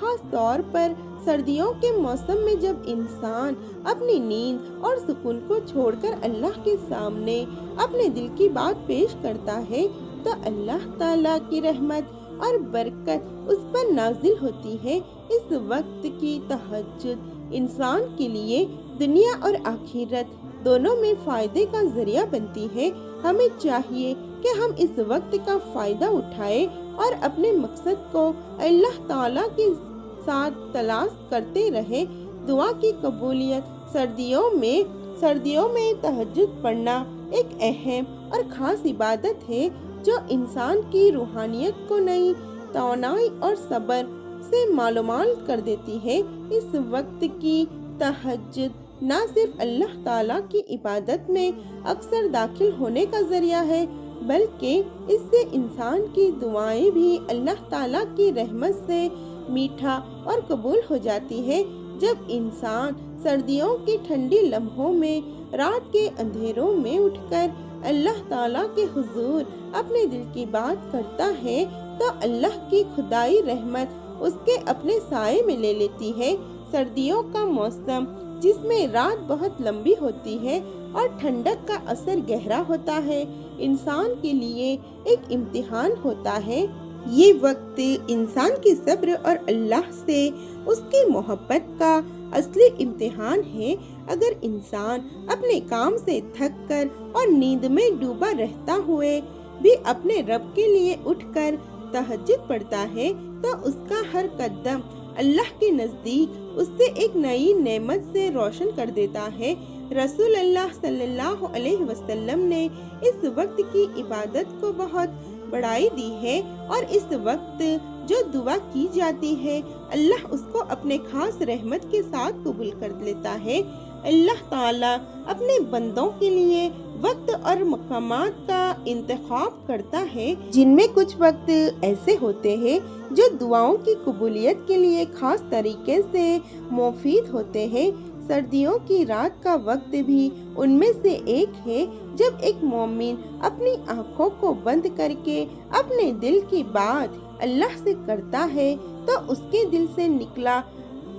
خاص طور پر سردیوں کے موسم میں جب انسان اپنی نیند اور سکون کو چھوڑ کر اللہ کے سامنے اپنے دل کی بات پیش کرتا ہے تو اللہ تعالیٰ کی رحمت اور برکت اس پر نازل ہوتی ہے۔ اس وقت کی تہجد انسان کے لیے دنیا اور آخرت دونوں میں فائدے کا ذریعہ بنتی ہے۔ ہمیں چاہیے کہ ہم اس وقت کا فائدہ اٹھائیں اور اپنے مقصد کو اللہ تعالیٰ کے ساتھ تلاش کرتے رہیں۔ دعا کی قبولیت سردیوں میں تہجد پڑھنا ایک اہم اور خاص عبادت ہے جو انسان کی روحانیت کو نئی توانائی اور صبر سے مالامال کر دیتی ہے۔ اس وقت کی تہجد نہ صرف اللہ تعالیٰ کی عبادت میں اکثر داخل ہونے کا ذریعہ ہے بلکہ اس سے انسان کی دعائیں بھی اللہ تعالیٰ کی رحمت سے میٹھا اور قبول ہو جاتی ہے۔ جب انسان سردیوں کی ٹھنڈی لمحوں میں رات کے اندھیروں میں اٹھ کر اللہ تعالیٰ کے حضور اپنے دل کی بات کرتا ہے تو اللہ کی خدائی رحمت اس کے اپنے سائے میں لے لیتی ہے۔ سردیوں کا موسم جس میں رات بہت لمبی ہوتی ہے اور ٹھنڈک کا اثر گہرا ہوتا ہے، انسان کے لیے ایک امتحان ہوتا ہے۔ یہ وقت انسان کے صبر اور اللہ سے اس کی محبت کا اصلی امتحان ہے۔ اگر انسان اپنے کام سے تھک کر اور نیند میں ڈوبا رہتا ہوئے بھی اپنے رب کے لیے اٹھ کر تہجد پڑھتا ہے تو اس کا ہر قدم اللہ کے نزدیک اس سے ایک نئی نعمت سے روشن کر دیتا ہے۔ رسول اللہ صلی اللہ علیہ وسلم نے اس وقت کی عبادت کو بہت بڑائی دی ہے اور اس وقت جو دعا کی جاتی ہے اللہ اس کو اپنے خاص رحمت کے ساتھ قبول کر لیتا ہے۔ اللہ تعالیٰ اپنے بندوں کے لیے وقت اور مقامات کا انتخاب کرتا ہے جن میں کچھ وقت ایسے ہوتے ہیں جو دعاؤں کی قبولیت کے لیے خاص طریقے سے مفید ہوتے ہیں۔ سردیوں کی رات کا وقت بھی ان میں سے ایک ہے جب ایک مومن اپنی آنکھوں کو بند کر کے اپنے دل کی بات اللہ سے کرتا ہے تو اس کے دل سے نکلا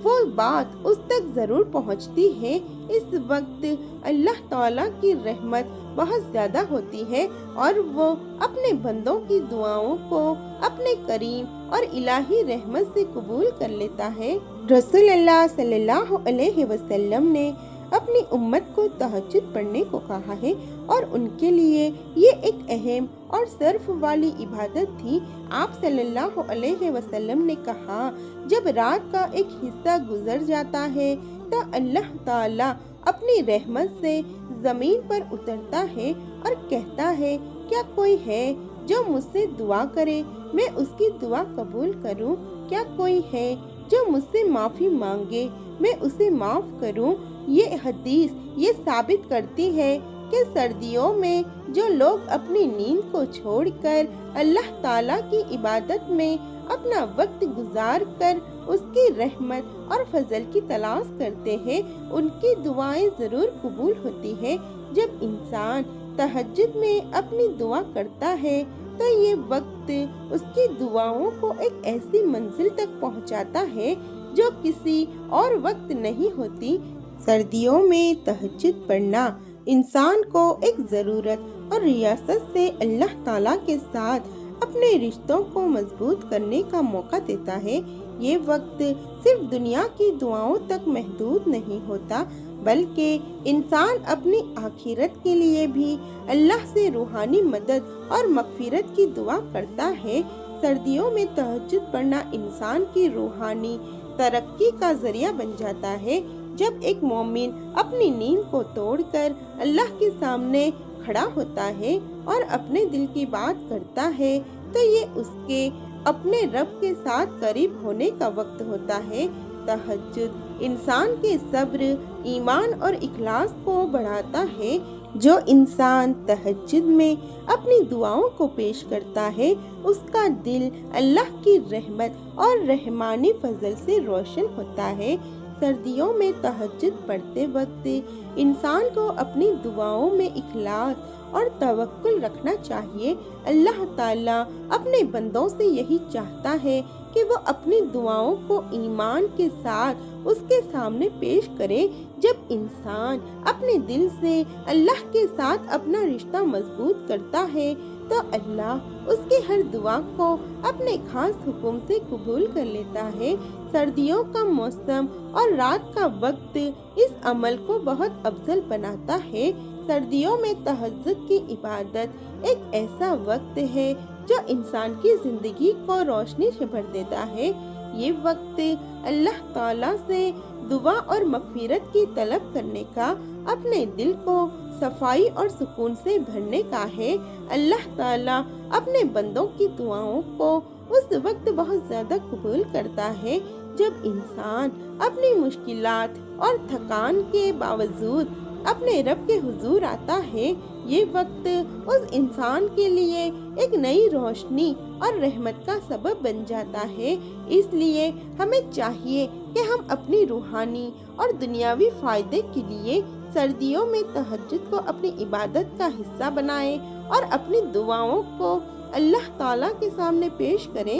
وہ بات اس تک ضرور پہنچتی ہے۔ اس وقت اللہ تعالیٰ کی رحمت بہت زیادہ ہوتی ہے اور وہ اپنے بندوں کی دعاؤں کو اپنے کریم اور الہی رحمت سے قبول کر لیتا ہے۔ رسول اللہ صلی اللہ علیہ وسلم نے اپنی امت کو تہجد پڑھنے کو کہا ہے اور ان کے لیے یہ ایک اہم اور شرف والی عبادت تھی۔ آپ صلی اللہ علیہ وسلم نے کہا، جب رات کا ایک حصہ گزر جاتا ہے تو اللہ تعالیٰ اپنی رحمت سے زمین پر اترتا ہے اور کہتا ہے، کیا کوئی ہے جو مجھ سے دعا کرے میں اس کی دعا قبول کروں؟ کیا کوئی ہے جو مجھ سے معافی مانگے میں اسے معاف کروں؟ یہ حدیث یہ ثابت کرتی ہے کہ سردیوں میں جو لوگ اپنی نیند کو چھوڑ کر اللہ تعالیٰ کی عبادت میں اپنا وقت گزار کر اس کی رحمت اور فضل کی تلاش کرتے ہیں ان کی دعائیں ضرور قبول ہوتی ہیں۔ جب انسان تہجد میں اپنی دعا کرتا ہے تو یہ وقت اس کی دعاؤں کو ایک ایسی منزل تک پہنچاتا ہے جو کسی اور وقت نہیں ہوتی۔ سردیوں میں تہجد پڑھنا انسان کو ایک ضرورت اور ریاست سے اللہ تعالیٰ کے ساتھ اپنے رشتوں کو مضبوط کرنے کا موقع دیتا ہے۔ یہ وقت صرف دنیا کی دعاؤں تک محدود نہیں ہوتا بلکہ انسان اپنی آخرت کے لیے بھی اللہ سے روحانی مدد اور مغفرت کی دعا کرتا ہے۔ سردیوں میں تہجد پڑھنا انسان کی روحانی ترقی کا ذریعہ بن جاتا ہے۔ جب ایک مومن اپنی نیند کو توڑ کر اللہ کے سامنے کھڑا ہوتا ہے اور اپنے دل کی بات کرتا ہے تو یہ اس کے اپنے رب کے ساتھ قریب ہونے کا وقت ہوتا ہے۔ تہجد انسان کے صبر، ایمان اور اخلاص کو بڑھاتا ہے۔ جو انسان تہجد میں اپنی دعاؤں کو پیش کرتا ہے اس کا دل اللہ کی رحمت اور رحمانی فضل سے روشن ہوتا ہے۔ سردیوں میں تہجد پڑھتے وقت انسان کو اپنی دعاؤں میں اخلاص اور توکل رکھنا چاہیے۔ اللہ تعالیٰ اپنے بندوں سے یہی چاہتا ہے کہ وہ اپنی دعاؤں کو ایمان کے ساتھ اس کے سامنے پیش کرے۔ جب انسان اپنے دل سے اللہ کے ساتھ اپنا رشتہ مضبوط کرتا ہے تو اللہ اس کی ہر دعا کو اپنے خاص حکم سے قبول کر لیتا ہے۔ سردیوں کا موسم اور رات کا وقت اس عمل کو بہت افضل بناتا ہے۔ سردیوں میں تہجد کی عبادت ایک ایسا وقت ہے جو انسان کی زندگی کو روشنی سے بھر دیتا ہے۔ یہ وقت اللہ تعالیٰ سے دعا اور مغفرت کی طلب کرنے کا، اپنے دل کو صفائی اور سکون سے بھرنے کا ہے۔ اللہ تعالیٰ اپنے بندوں کی دعاؤں کو اس وقت بہت زیادہ قبول کرتا ہے جب انسان اپنی مشکلات اور تھکان کے باوجود اپنے رب کے حضور آتا ہے۔ یہ وقت اس انسان کے لیے ایک نئی روشنی اور رحمت کا سبب بن جاتا ہے۔ اس لیے ہمیں چاہیے کہ ہم اپنی روحانی اور دنیاوی فائدے کے لیے سردیوں میں تہجد کو اپنی عبادت کا حصہ بنائیں اور اپنی دعاؤں کو اللہ تعالیٰ کے سامنے پیش کریں۔